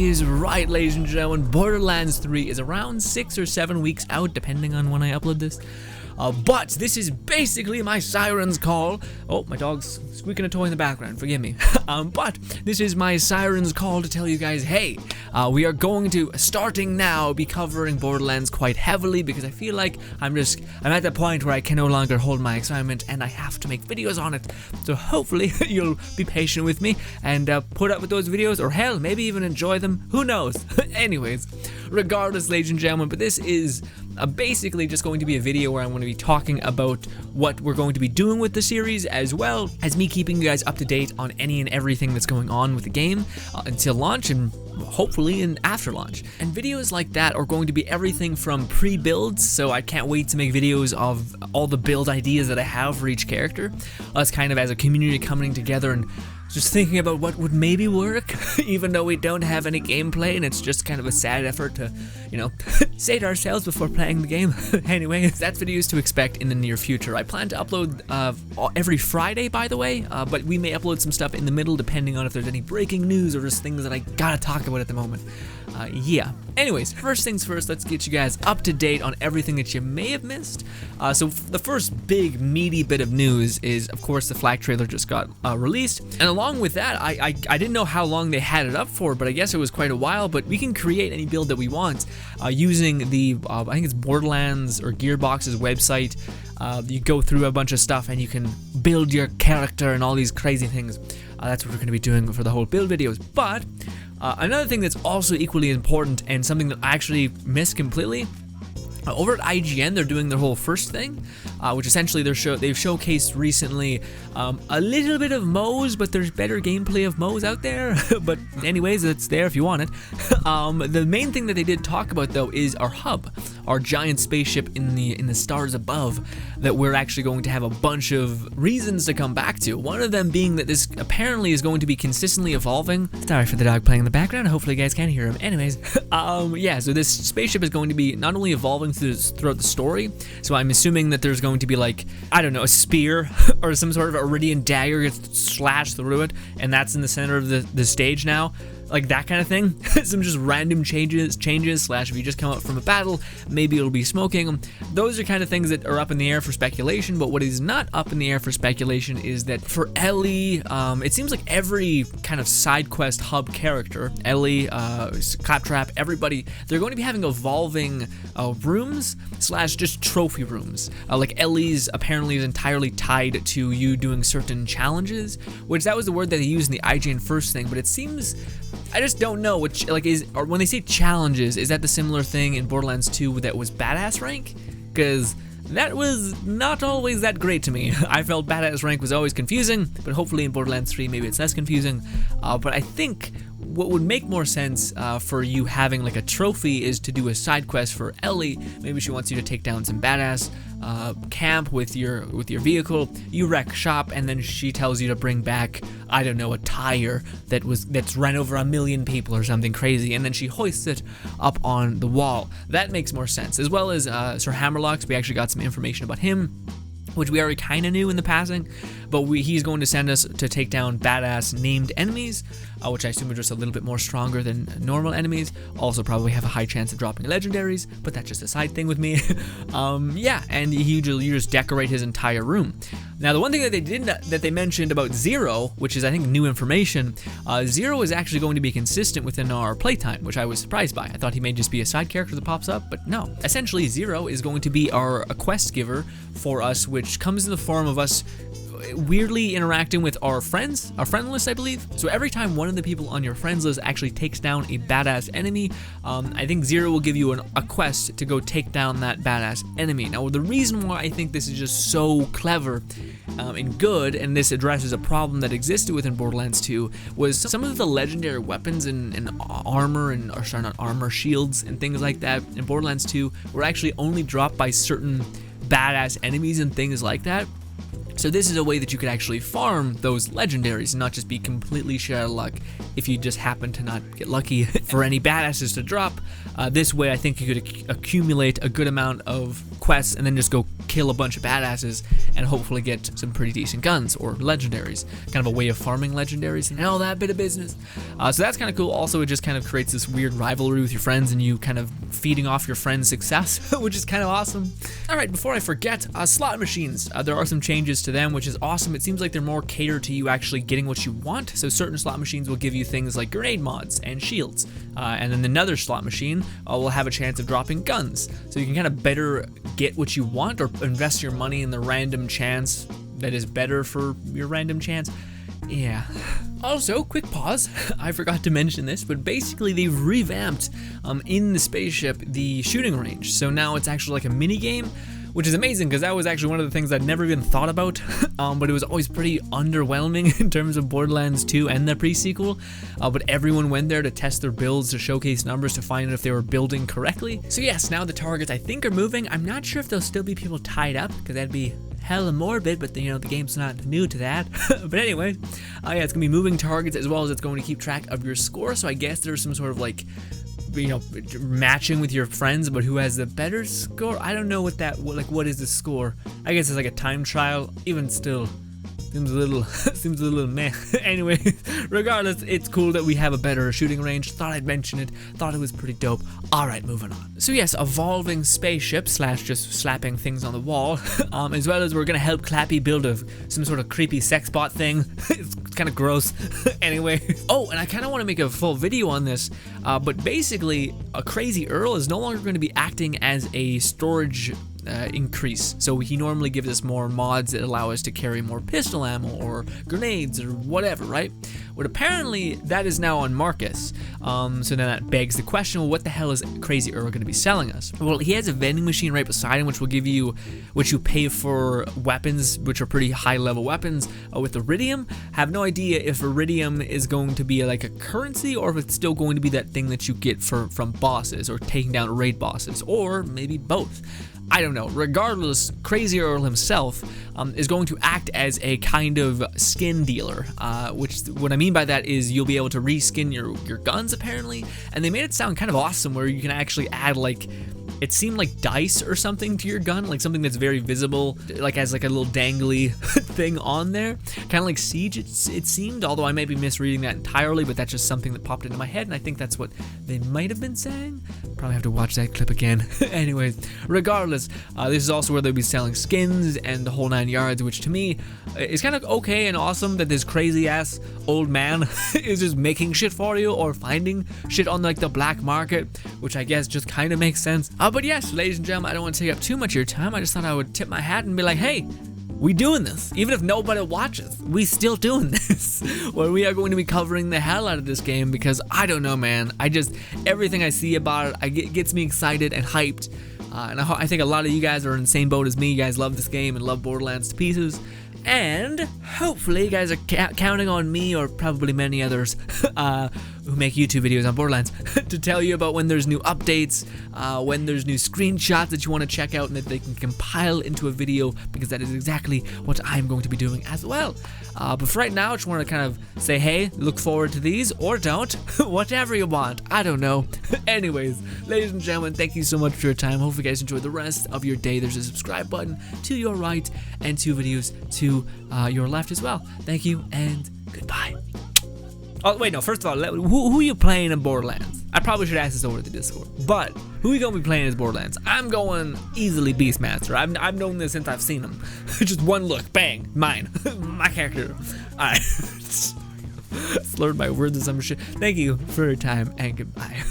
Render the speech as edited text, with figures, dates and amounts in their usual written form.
is right, ladies and gentlemen. Borderlands 3 is around 6 or 7 weeks out, depending on when I upload this. But this is basically my siren's call. Oh, my dog's squeaking a toy in the background, forgive me. But this is my siren's call to tell you guys, hey, we are going to, starting now, be covering Borderlands quite heavily because I feel like I'm at the point where I can no longer hold my excitement and I have to make videos on it. So hopefully you'll be patient with me and put up with those videos, or hell, maybe even enjoy them. Who knows? Anyways, regardless, ladies and gentlemen, but this is basically just going to be a video where I'm going to be talking about what we're going to be doing with the series, as well as me keeping you guys up to date on any and everything that's going on with the game until launch and hopefully in after launch. And videos like that are going to be everything from pre-builds, so I can't wait to make videos of all the build ideas that I have for each character. Us kind of as a community coming together and just thinking about what would maybe work, even though we don't have any gameplay and it's just kind of a sad effort to, you know, sate ourselves before playing the game. Anyway, that's videos to expect in the near future. I plan to upload every Friday, by the way, but we may upload some stuff in the middle depending on if there's any breaking news or just things that I gotta talk about at the moment. Yeah. Anyways, first things first, let's get you guys up to date on everything that you may have missed. So the first big meaty bit of news is, of course, the Flag trailer just got released. And along with that, I didn't know how long they had it up for, but I guess it was quite a while. But we can create any build that we want using the, I think it's Borderlands or Gearbox's website. You go through a bunch of stuff and you can build your character and all these crazy things. That's what we're going to be doing for the whole build videos. But another thing that's also equally important and something that I actually missed completely, over at IGN, they're doing their whole first thing, which essentially they've showcased recently a little bit of Moe's, but there's better gameplay of Moe's out there. But anyways, it's there if you want it. The main thing that they did talk about though is our hub, our giant spaceship in the stars above, that we're actually going to have a bunch of reasons to come back to. One of them being that this apparently is going to be consistently evolving. Sorry for the dog playing in the background. Hopefully you guys can hear him. Anyways, yeah. So this spaceship is going to be not only evolving throughout the story. So I'm assuming that there's going to be, like, I don't know, a spear or some sort of Iridian dagger gets slashed through it, and that's in the center of the stage now. Like that kind of thing. Some just random changes slash if you just come up from a battle, maybe it'll be smoking. Those are kind of things that are up in the air for speculation, but what is not up in the air for speculation is that for Ellie, it seems like every kind of side quest hub character, Ellie, Claptrap, everybody, they're going to be having evolving rooms slash just trophy rooms. Like Ellie's apparently is entirely tied to you doing certain challenges, which that was the word that they used in the IGN first thing, but it seems, I just don't know which, like, or when they say challenges, is that the similar thing in Borderlands 2 that was badass rank? Because that was not always that great to me. I felt badass rank was always confusing, but hopefully in Borderlands 3 maybe it's less confusing. But I think what would make more sense for you having like a trophy is to do a side quest for Ellie. Maybe she wants you to take down some badass camp with your vehicle. You wreck shop, and then she tells you to bring back, I don't know, a tire that's run over 1 million people or something crazy, and then she hoists it up on the wall. That makes more sense. As well as Sir Hammerlocks, we actually got some information about him, which we already kind of knew in the passing, but he's going to send us to take down badass named enemies, which I assume are just a little bit more stronger than normal enemies. Also probably have a high chance of dropping legendaries, but that's just a side thing with me. Yeah, and you just decorate his entire room. Now, the one thing that they mentioned about Zero, which is I think new information, Zero is actually going to be consistent within our playtime, which I was surprised by. I thought he may just be a side character that pops up, but no. Essentially, Zero is going to be a quest giver for us, which comes in the form of us weirdly interacting with our friends, our friend list, I believe. So every time one of the people on your friends list actually takes down a badass enemy, I think Zero will give you a quest to go take down that badass enemy. Now, the reason why I think this is just so clever and good, and this addresses a problem that existed within Borderlands 2, was some of the legendary weapons and armor shields and things like that in Borderlands 2 were actually only dropped by certain badass enemies and things like that. So this is a way that you could actually farm those legendaries and not just be completely shit out of luck if you just happen to not get lucky for any badasses to drop. This way I think you could accumulate a good amount of quests and then just go kill a bunch of badasses and hopefully get some pretty decent guns or legendaries. Kind of a way of farming legendaries and all that bit of business. So that's kind of cool. Also, it just kind of creates this weird rivalry with your friends and you kind of feeding off your friends' success, which is kind of awesome. All right, before I forget, slot machines. There are some changes to them, which is awesome. It seems like they're more catered to you actually getting what you want. So certain slot machines will give you things like grenade mods and shields. And then another slot machine will have a chance of dropping guns. So you can kind of better get what you want or invest your money in the random chance that is better for your random chance. Yeah. Also, quick pause, I forgot to mention this, but basically they've revamped in the spaceship the shooting range. So now it's actually like a mini game, which is amazing because that was actually one of the things I'd never even thought about, but it was always pretty underwhelming in terms of Borderlands 2 and the pre-sequel, but everyone went there to test their builds, to showcase numbers, to find out if they were building correctly. So yes, now the targets I think are moving. I'm not sure if there'll still be people tied up, because that'd be hella morbid, but you know, the game's not new to that. But anyway, yeah, it's gonna be moving targets as well as it's going to keep track of your score, so I guess there's some sort of like, you know, matching with your friends about who has the better score. I don't know what is the score. I guess it's like a time trial. Even still, seems a little meh. Anyway, regardless, it's cool that we have a better shooting range. Thought I'd mention it. Thought it was pretty dope. All right, moving on. So yes, evolving spaceship / just slapping things on the wall, as well as we're gonna help Clappy build some sort of creepy sex bot thing. It's kind of gross. Anyway, oh, and I kind of want to make a full video on this, but basically, a Crazy Earl is no longer going to be acting as a storage increase. So he normally gives us more mods that allow us to carry more pistol ammo or grenades or whatever, right? But apparently that is now on Marcus. So then that begs the question, well, what the hell is Crazy Earl going to be selling us? Well, he has a vending machine right beside him, which will give you, which you pay for weapons, which are pretty high level weapons with Iridium. Have no idea if Iridium is going to be like a currency or if it's still going to be that thing that you get from bosses or taking down raid bosses, or maybe both. I don't know. Regardless, Crazy Earl himself is going to act as a kind of skin dealer, which what I mean by that is you'll be able to reskin your guns apparently, and they made it sound kind of awesome where you can actually add like, it seemed like dice or something to your gun, like something that's very visible, like as like a little dangly thing on there, kind of like Siege it seemed, although I may be misreading that entirely, but that's just something that popped into my head, and I think that's what they might have been saying. Probably have to watch that clip again. Anyways, regardless, this is also where they'll be selling skins and the whole 9 yards, which to me is kind of okay and awesome that this crazy ass old man is just making shit for you or finding shit on like the black market, which I guess just kind of makes sense. But yes, ladies and gentlemen, I don't want to take up too much of your time. I just thought I would tip my hat and be like, hey, we doing this. Even if nobody watches, we still doing this. Well, we are going to be covering the hell out of this game because I don't know, man. Everything I see about it, gets me excited and hyped. And I think a lot of you guys are in the same boat as me. You guys love this game and love Borderlands to pieces. And hopefully you guys are counting on me, or probably many others who make YouTube videos on Borderlands, to tell you about when there's new updates, when there's new screenshots that you want to check out and that they can compile into a video, because that is exactly what I'm going to be doing as well. But for right now, I just want to kind of say, hey, look forward to these, or don't, whatever you want, I don't know. Anyways, ladies and gentlemen, thank you so much for your time. Hopefully you guys enjoy the rest of your day. There's a subscribe button to your right and 2 videos to your left as well. Thank you and goodbye. Oh wait, no, first of all, who are you playing in Borderlands? I probably should ask this over the Discord, but who are you gonna be playing as Borderlands? I'm going easily Beastmaster. I've known this since I've seen him. Just one look, bang, mine. My character. Alright. Slurred my words and some shit. Thank you for your time and goodbye.